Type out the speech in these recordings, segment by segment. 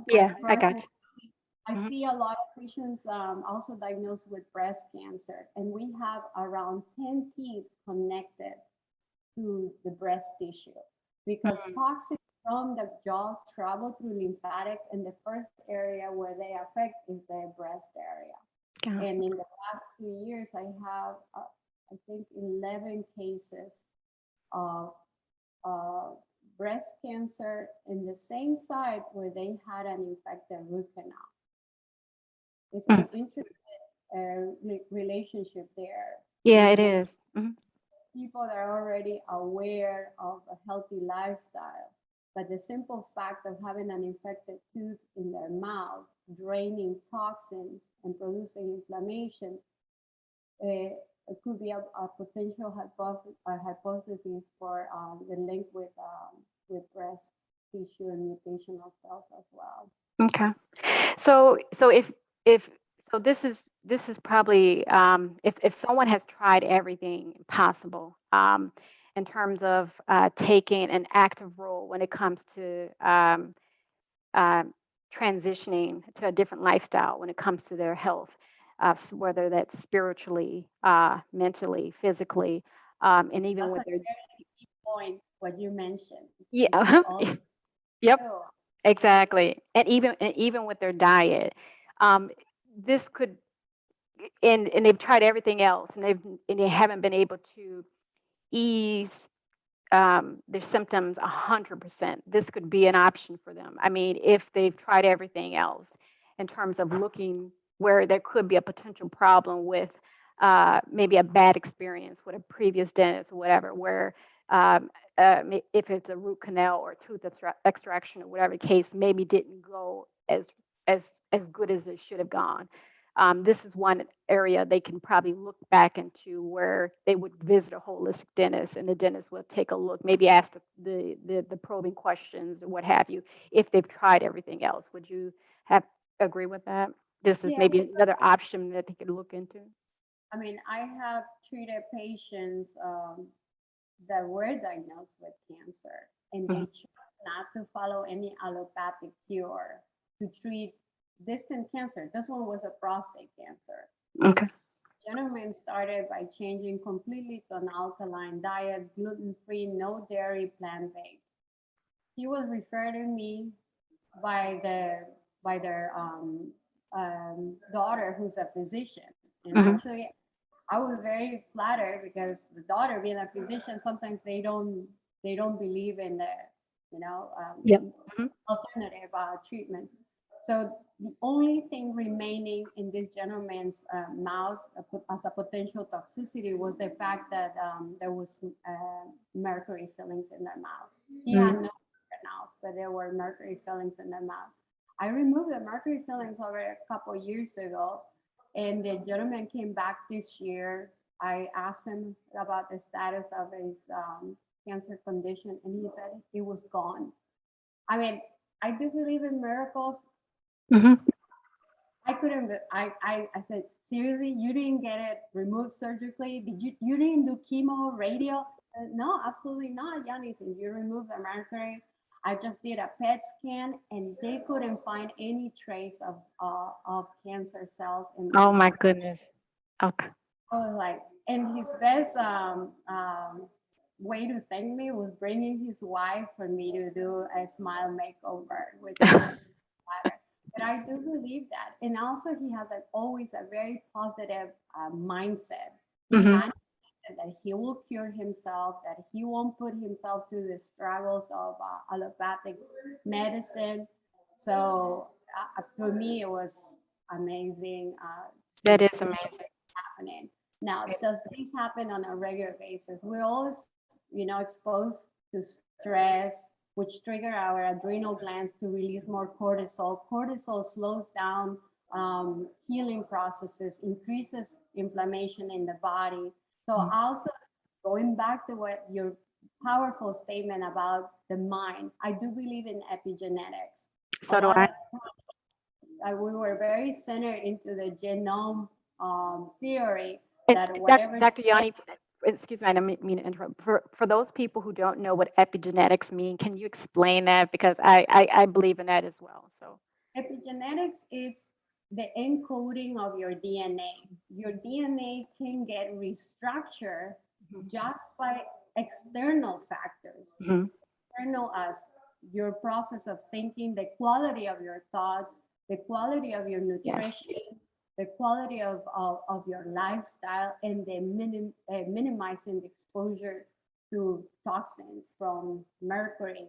Yeah, Like I got personally, I you. see a lot of patients also diagnosed with breast cancer, and we have around 10 teeth connected to the breast tissue because Mhm. toxins from the jaw travel through lymphatics, and the first area where they affect is the breast area. Yeah. And in the past 2 years, I have, I think, 11 cases of uh, breast cancer in the same site where they had an infected root canal. It's Mm. an interesting relationship there. Yeah, it And is. Mhm. people that are already aware of a healthy lifestyle. But the simple fact of having an infected tooth in their mouth, draining toxins and producing inflammation, it could be a potential hypothesis for the link with breast tissue and mutational cells as well. Okay. So if so this is probably if someone has tried everything possible in terms of taking an active role when it comes to um, transitioning to a different lifestyle when it comes to their health, whether that's spiritually, mentally, physically, and even That's with a their very key point, what you mentioned, is yeah, all yep, true. exactly, and even with their diet, um, this could and they've tried everything else and they haven't been able to ease their symptoms 100%. This could be an option for them. I mean, if they've tried everything else in terms of looking where there could be a potential problem with maybe a bad experience with a previous dentist or whatever, where if it's a root canal or tooth extraction or whatever the case, maybe didn't go as good as it should have gone. This is one area they can probably look back into where they would visit a holistic dentist and the dentist will take a look, maybe ask the probing questions or what have you, if they've tried everything else. Would you have agree with that? This is Yeah, maybe another option that they could look into. I mean, I have treated patients that were diagnosed with cancer, and Mhm. they chose not to follow any allopathic cure to treat distant cancer. This one was a prostate cancer. And Okay. gentleman started by changing completely to an alkaline diet, gluten-free, no dairy, plant-based. He was referred to me by their daughter, who's a physician, and Hmm. actually I was very flattered because the daughter, being a physician, sometimes they don't believe in the Yep. Hmm. alternative treatment. So the only thing remaining in this gentleman's mouth as a potential toxicity was the fact that there was mercury fillings in their mouth. He had no canals, but there were mercury fillings in their mouth. I removed the mercury fillings over a couple of years ago, and the gentleman came back this year. I asked him about the status of his cancer condition, and he said it was gone. I mean, I do believe in miracles. Hmm. I couldn't. I said, seriously, you didn't get it removed surgically? Did you? You didn't do chemo, radio? No, absolutely not, Yanis. And you removed the mercury. I just did a PET scan, and they couldn't find any trace of cancer cells in my Oh my mouth. goodness. Okay. I was like, and his best way to thank me was bringing his wife for me to do a smile makeover, which I was flattered. But I do believe that, and also he has always a very positive mindset. He Hmm. manifested that he will cure himself, that he won't put himself through the struggles of allopathic medicine. So for me, it was amazing That seeing is amazing. happening. Now, does this happen on a regular basis? We're always, exposed to stress, which trigger our adrenal glands to release more cortisol. Cortisol slows down healing processes, increases inflammation in the body. So Mm. also going back to what your powerful statement about the mind, I do believe in epigenetics. A So do lot I. of we were very centered into the genome theory And that whatever Dr. genetic Yanni, excuse me, I don't mean to interrupt. For those people who don't know what epigenetics mean, can you explain that? Because I believe in that as well. So, Epigenetics is the encoding of your DNA. Your DNA can get restructured mhm, just by external factors. mhm, External as your process of thinking, the quality of your thoughts, the quality of your yes, nutrition, the quality of your lifestyle, and the minimizing the exposure to toxins from mercury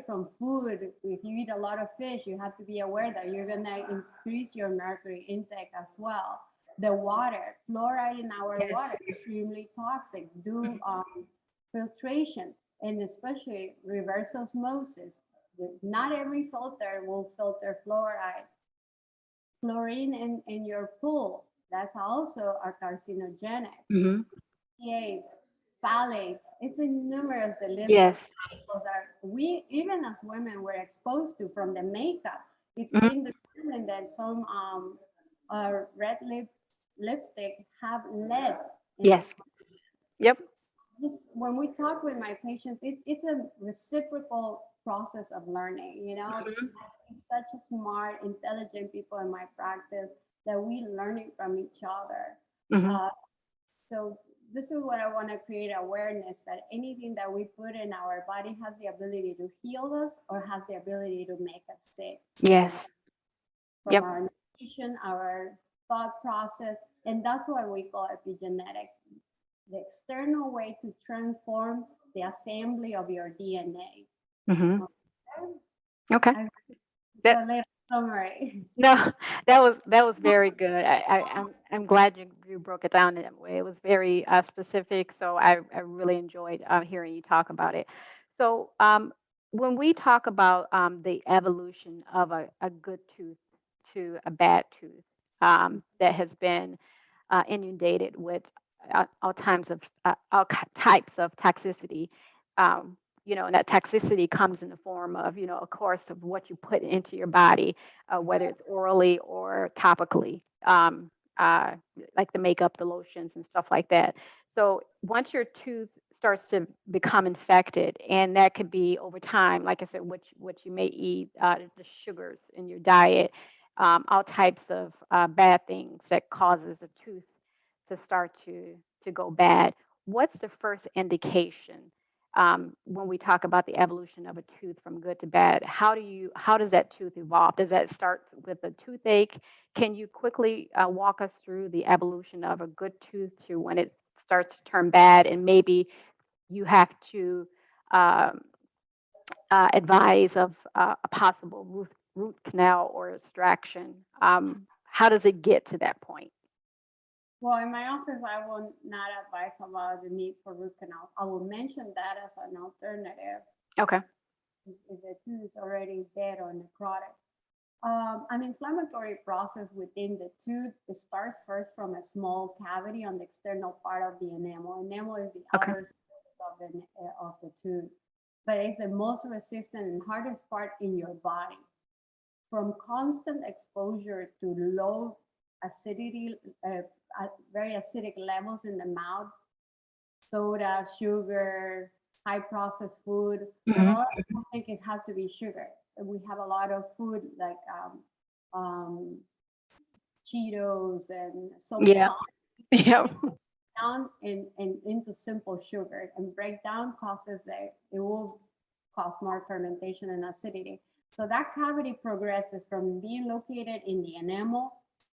from food. If you eat a lot of fish, you have to be aware that you're gonna increase your mercury intake as well. The water, fluoride in our yes, water, extremely toxic. Do filtration and especially reverse osmosis. Not every filter will filter fluoride. Chlorine in your pool, that's also a carcinogenic. mhm, PAs, phthalates, it's in numerous the list of yes, chemicals that we, even as women, were exposed to from the makeup. It's mhm, been determined that some red lipstick have lead in the yes, yep, just when we talk with my patients, it's a reciprocal process of learning. mhm, I see such a smart, intelligent people in my practice that we learning from each other. mhm, Uh, so this is what I want to create awareness that anything that we put in our body has the ability to heal us or has the ability to make us sick yes, from yep, our nutrition, our thought process, and that's what we call epigenetics, the external way to transform the assembly of your DNA. mhm, Okay? okay. I it's That a little summary. no, that was very good. I'm glad you broke it down in that way. It was very specific, so I really enjoyed hearing you talk about it. So, when we talk about the evolution of a good tooth to a bad tooth that has been inundated with all types of toxicity. And that toxicity comes in the form of, of course, of what you put into your body, whether it's orally or topically, uh, like the makeup, the lotions, and stuff like that. So once your tooth starts to become infected, and that could be over time, like I said, what you may eat, the sugars in your diet, all types of bad things that causes a tooth to start to go bad. What's the first indication when we talk about the evolution of a tooth from good to bad? How does that tooth evolve? Does that start with a toothache? Can you quickly walk us through the evolution of a good tooth to when it starts to turn bad, and maybe you have to um, advise of a possible root canal or extraction? How does it get to that point? Well, in my office, I will not advise about the need for root canal. I will mention that as an alternative Okay. if the tooth is already dead or necrotic. An inflammatory process within the tooth, it starts first from a small cavity on the external part of the enamel. Enamel is the Okay. outer surface of the tooth, but it's the most resistant and hardest part in your body. From constant exposure to low acidity, very acidic levels in the mouth, soda, sugar, high processed food. And a Hmm. lot of people think it has to be sugar. We have a lot of food like um, Cheetos and some Yeah. salt Yeah. down and into simple sugar. And breakdown causes that it will cause more fermentation and acidity. So that cavity progresses from being located in the enamel,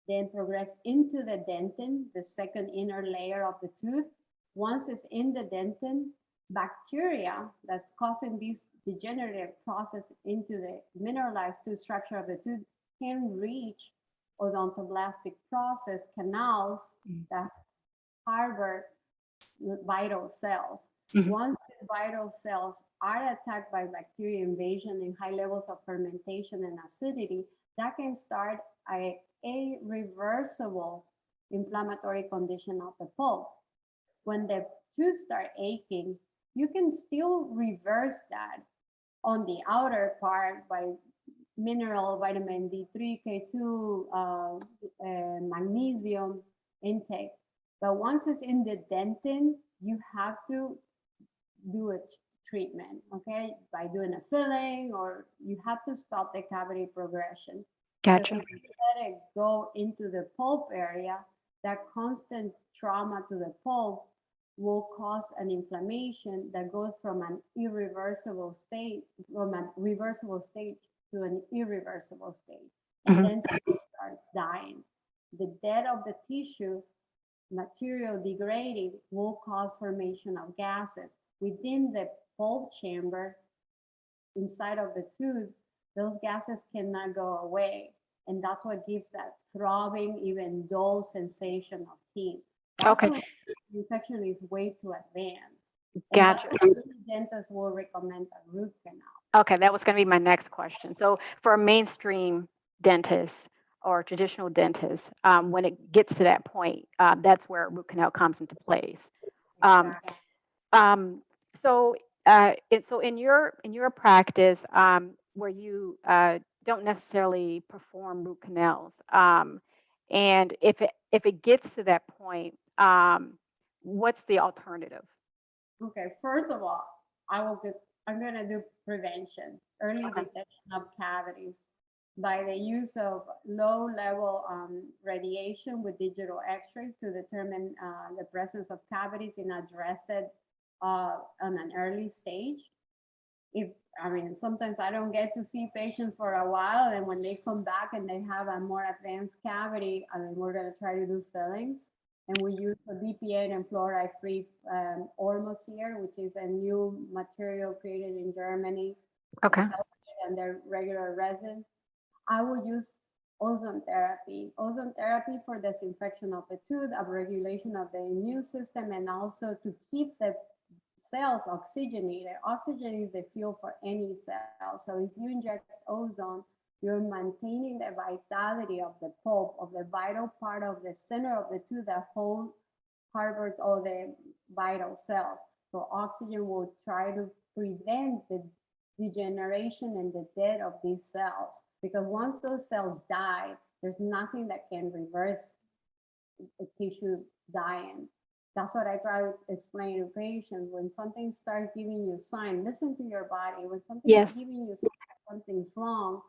then progress into the dentin, the second inner layer of the tooth. Once it's in the dentin, bacteria that's causing this degenerative process into the mineralized tooth structure of the tooth can reach odontoblastic process canals that harbor vital cells. Hmm. Once these vital cells are attacked by bacteria invasion and high levels of fermentation and acidity, that can start a reversible inflammatory condition of the pulp. When the tooth start aching, you can still reverse that on the outer part by mineral, vitamin D3, K2, magnesium intake. But once it's in the dentin, you have to do a treatment, okay, by doing a filling, or you have to stop the cavity progression. Because Gotcha. if you let it go into the pulp area, that constant trauma to the pulp will cause an inflammation that goes from an irreversible state, from a reversible state to an irreversible state. And Hmm. then cells start dying. The death of the tissue material degrading will cause formation of gases. Within the pulp chamber, inside of the tooth, those gases cannot go away. And that's what gives that throbbing, even dull sensation of teeth. That's Okay. when the infection is way too advanced. And that's Gotcha. when dentists will recommend a root canal. Okay, that was going to be my next question. So, for a mainstream dentist or traditional dentist, when it gets to that point, that's where root canal comes into place. Um, Exactly. um, so, so in your practice, where you don't necessarily perform root canals, and if it gets to that point, what's the alternative? Okay, first of all, I'm gonna do prevention, early Okay. detection of cavities by the use of low level radiation with digital x-rays to determine the presence of cavities and address it on an early stage. If I mean, sometimes I don't get to see patients for a while, and when they come back and they have a more advanced cavity, I mean, we're going to try to do fillings. And we use a BPA and fluoride-free Ormoseer, which is a new material created in Germany. It's Okay. healthier than their regular resin. I will use ozone therapy. Ozone therapy for disinfection of the tooth, upregulation of the immune system, and also to keep the cells oxygenated. Oxygen is the fuel for any cell. So if you inject ozone, you're maintaining the vitality of the pulp, of the vital part of the center of the tooth that harbors all the vital cells. So oxygen will try to prevent the degeneration and the death of these cells. Because once those cells die, there's nothing that can reverse the tissue dying. That's what I try to explain to patients. When something starts giving you sign, listen to your body. When something's Yes. giving you something's wrong,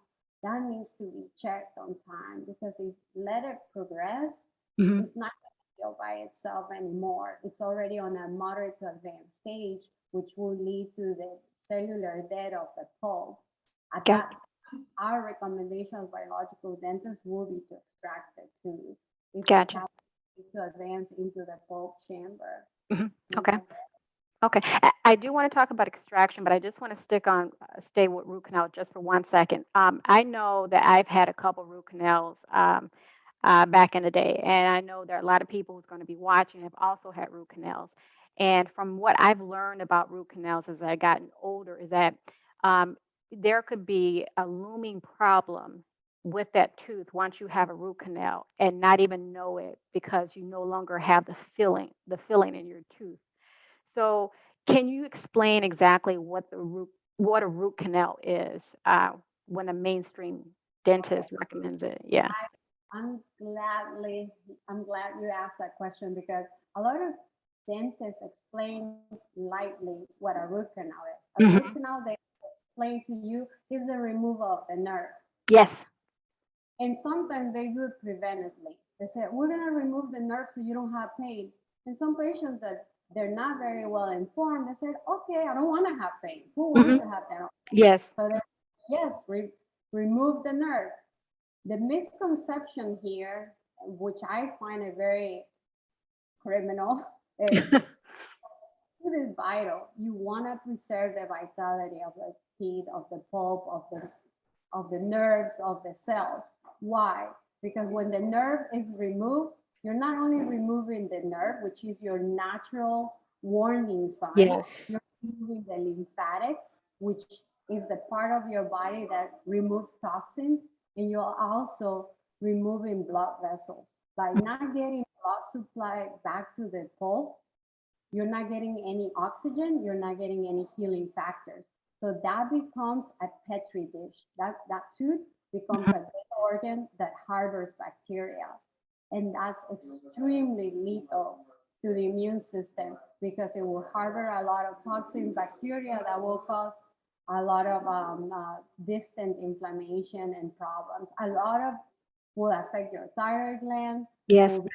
that needs to be checked on time, because if let it progress, Hmm. it's not going to heal by itself anymore. It's already on a moderate to advanced stage, which will lead to the cellular death of the pulp. At Got. that, our recommendation as biological dentists will be to extract the tooth if the Gotcha. cavity is to advance into the pulp chamber. Hmm. You Okay. know, Okay. I do want to talk about extraction, but I just want to stay with root canal just for 1 second. I know that I've had a couple root canals back in the day, and I know there are a lot of people who's going to be watching have also had root canals. And from what I've learned about root canals as I've gotten older, is that um, there could be a looming problem with that tooth once you have a root canal and not even know it because you no longer have the filling in your tooth. So, can you explain exactly what a root canal is when a mainstream dentist recommends it? Yeah. I'm gladly, I'm glad you asked that question, because a lot of dentists explain lightly what a root canal is. A root Hmm. canal, they explain to you, is the removal of the nerves. Yes. And sometimes they do it preventively. They say, we're going to remove the nerve so you don't have pain. And some patients that they're not very well informed, they said, okay, I don't want to have pain. Who wants Hmm. to have that pain? Yes. So they, yes, remove the nerve. The misconception here, which I find it very criminal, is food is vital. You want to preserve the vitality of the teeth, of the pulp, of the nerves, of the cells. Why? Because when the nerve is removed, you're not only removing the nerve, which is your natural warning sign, Yes. you're removing the lymphatics, which is the part of your body that removes toxins, and you're also removing blood vessels. By not getting blood supply back to the pulp, you're not getting any oxygen, you're not getting any healing factors. So that becomes a petri dish. That tooth becomes Mhm. a dead organ that harbors bacteria. And that's extremely lethal to the immune system because it will harbor a lot of toxin bacteria that will cause a lot of distant inflammation and problems. A lot of will affect your thyroid gland, Yes. will be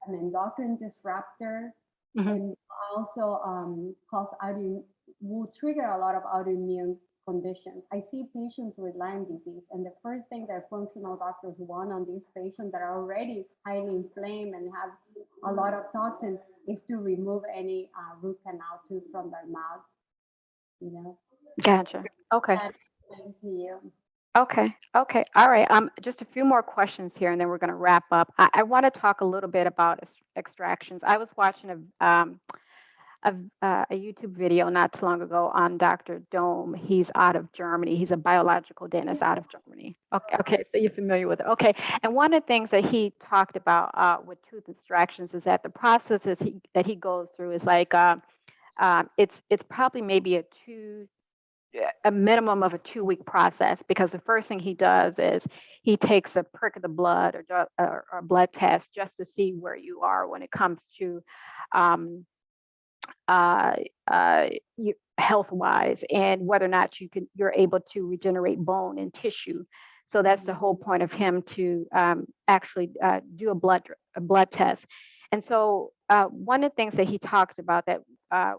an endocrine disruptor, Mhm. and also cause will trigger a lot of autoimmune conditions. I see patients with Lyme disease, and the first thing that functional doctors want on these patients that are already highly inflamed and have a lot of toxin is to remove any root canal tooth from their mouth. You know, Gotcha. Okay. that explain to you. Okay. Okay. All right. Just a few more questions here, and then we're going to wrap up. I want to talk a little bit about extractions. I was watching a YouTube video not too long ago on Dr. Dome. He's out of Germany. He's a biological dentist out of Germany. Okay. Okay. So you're familiar with it. Okay. And one of the things that he talked about with tooth extractions is that the processes that he goes through is like it's probably maybe a minimum of a 2-week process because the first thing he does is he takes a prick of the blood or a blood test just to see where you are when it comes to um, uh, health wise and whether or not you're able to regenerate bone and tissue. So that's the whole point of him to actually do a blood test. And so one of the things that he talked about that uh,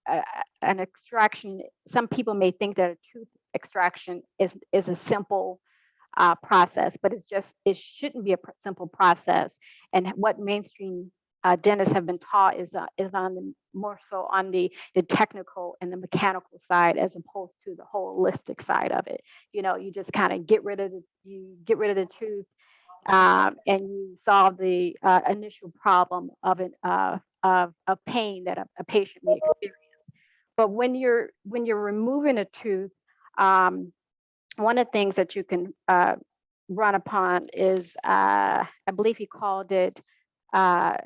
uh, an extraction, some people may think that a tooth extraction is a simple process, but it shouldn't be a simple process. And what mainstream dentists have been taught is on the more so on the technical and the mechanical side as opposed to the holistic side of it. You know, you just kind of you get rid of the tooth and you solve the initial problem of pain that a patient may experience. But when you're removing a tooth, um, one of the things that you can run upon is, I believe he called it uh,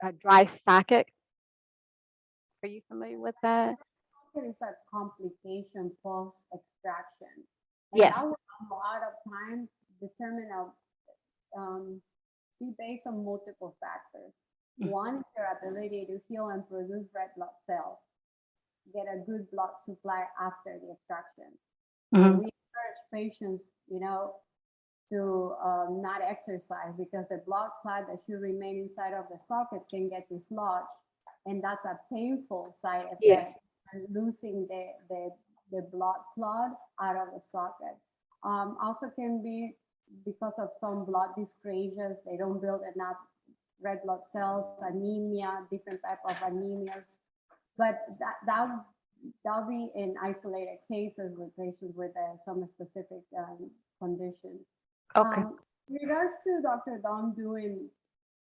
a dry socket. Are you familiar with that? It is a complication post extraction, and that Yes. will a lot of time determine be based on multiple factors. One is your ability to heal and produce red blood cells, get a good blood supply after the extraction. So Mhm. we encourage patients, to not exercise because the blood clot that should remain inside of the socket can get dislodged, and that's a painful side Yes. effect, losing the blood clot out of the socket. Also can be because of some blood dyscrasias, they don't build enough red blood cells, anemia, different type of anemias. But that'll be in isolated cases with patients with some specific condition. Okay. In regards to Dr. Dom doing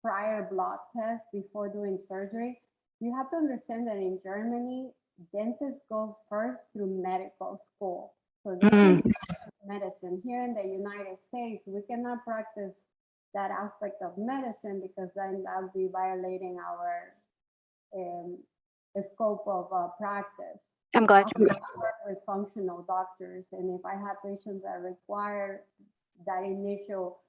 prior blood tests before doing surgery, you have to understand that in Germany, dentists go first through medical school. So they Mm. can practice medicine. Here in the United States, we cannot practice that aspect of medicine because then that would be violating our um, scope of practice. I'm glad I you. work with functional doctors, and if I have patients that require that initial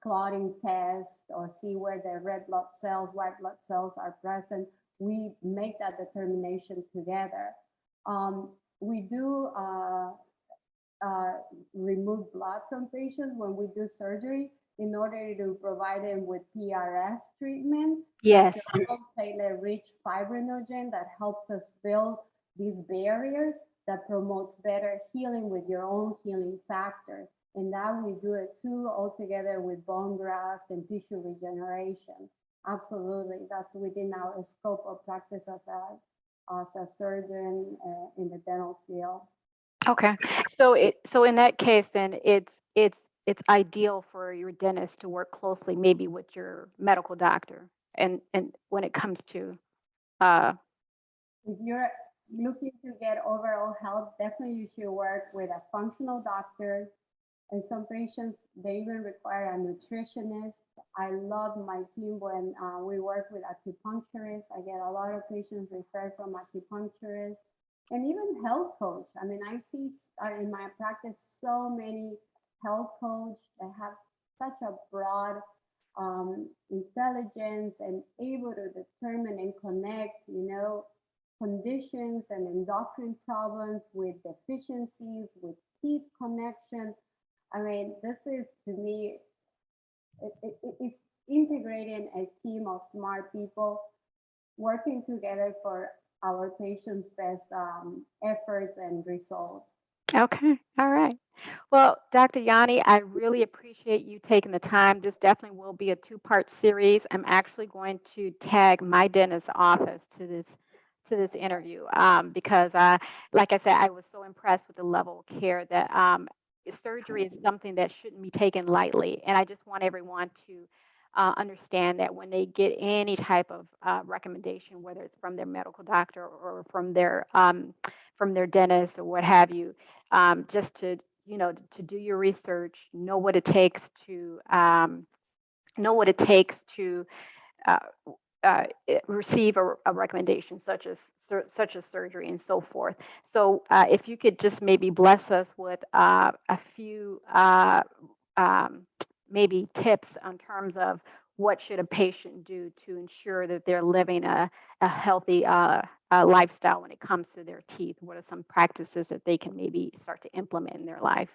clotting test or see where the red blood cells, white blood cells are present, we make that determination together. We do uh, remove blood from patients when we do surgery in order to provide them with PRF treatment. That's Yes. the platelet-rich fibrinogen that helps us build these barriers that promotes better healing with your own healing factors. And that we do it too, all together with bone graft and tissue regeneration. Absolutely, that's within our scope of practice as a surgeon in the dental field. Okay. So in that case, then it's ideal for your dentist to work closely, maybe with your medical doctor, and when it comes to uh, If you're looking to get overall health, definitely you should work with a functional doctor. And some patients, they even require a nutritionist. I love my team when we work with acupuncturists. I get a lot of patients referred from acupuncturists and even health coach. I mean, I see in my practice so many health coach that have such a broad intelligence and able to determine and connect, conditions and endocrine problems with deficiencies, with teeth connection. I mean, this is to me, it's integrating a team of smart people working together for our patients' best efforts and results. Okay. All right. Well, Dr. Yanni, I really appreciate you taking the time. This definitely will be a two-part series. I'm actually going to tag my dentist's office to this interview because, like I said, I was so impressed with the level of care that surgery is something that shouldn't be taken lightly. And I just want everyone to understand that when they get any type of recommendation, whether it's from their medical doctor or from their dentist or what have you, just to to do your research, know what it takes to uh, receive a recommendation such as surgery and so forth. So if you could just maybe bless us with a few um, maybe tips in terms of what should a patient do to ensure that they're living a healthy lifestyle when it comes to their teeth. What are some practices that they can maybe start to implement in their life?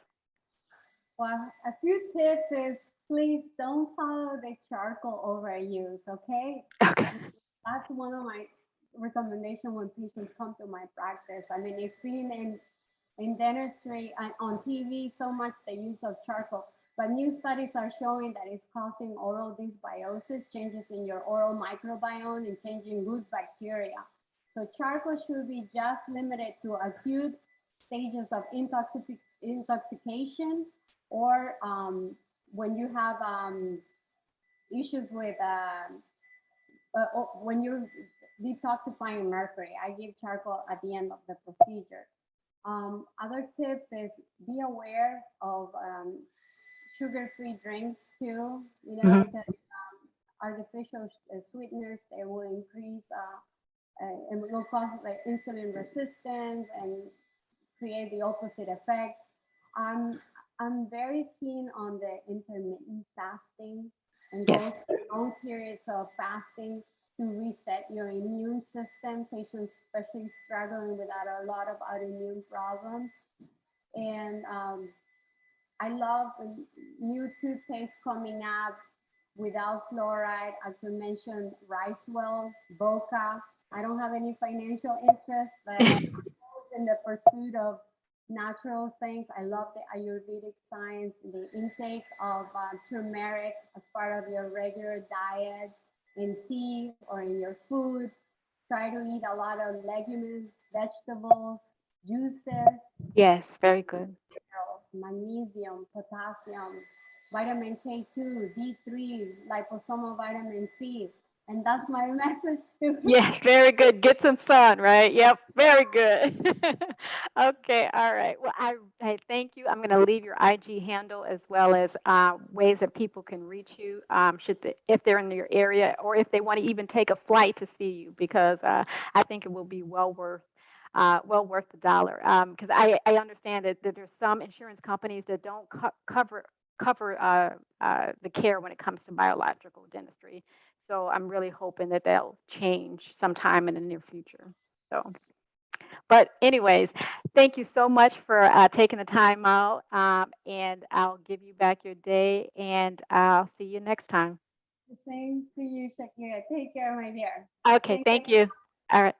Well, a few tips is please don't follow the charcoal overuse, okay? Okay. That's one of my recommendations when patients come to my practice. I mean, it's been in dentistry and on TV so much the use of charcoal, but new studies are showing that it's causing oral dysbiosis, changes in your oral microbiome, and changing good bacteria. So charcoal should be just limited to acute stages of intoxication or when you have issues with when you're detoxifying mercury. I give charcoal at the end of the procedure. Other tips is be aware of sugar-free drinks too, Mhm. because artificial sweeteners, they will increase and will cause like insulin resistance and create the opposite effect. I'm I'm very keen on the intermittent fasting and go Yes. through long periods of fasting to reset your immune system. Patients, especially struggling with that, a lot of autoimmune problems. And I love the new toothpaste coming up without fluoride. I could mention Ricewell, Boca. I don't have any financial interest, but in the pursuit of natural things. I love the Ayurvedic science, the intake of turmeric as part of your regular diet, in tea or in your food. Try to eat a lot of legumes, vegetables, juices, Yes, very good. minerals, magnesium, potassium, vitamin K2, D3, liposomal vitamin C. And that's my message to Yes, very good. Get some sun, right? Yep, very good. Okay, all right. Well, I thank you. I'm going to leave your IG handle as well as ways that people can reach you if they're in your area or if they want to even take a flight to see you because I think it will be well worth the dollar. Because I understand that there's some insurance companies that don't cover the care when it comes to biological dentistry. So I'm really hoping that they'll change sometime in the near future. So, but anyways, thank you so much for taking the time out, and I'll give you back your day, and I'll see you next time. the same to you, Shakira. Take care, my dear. Okay, Thank thank you. All right.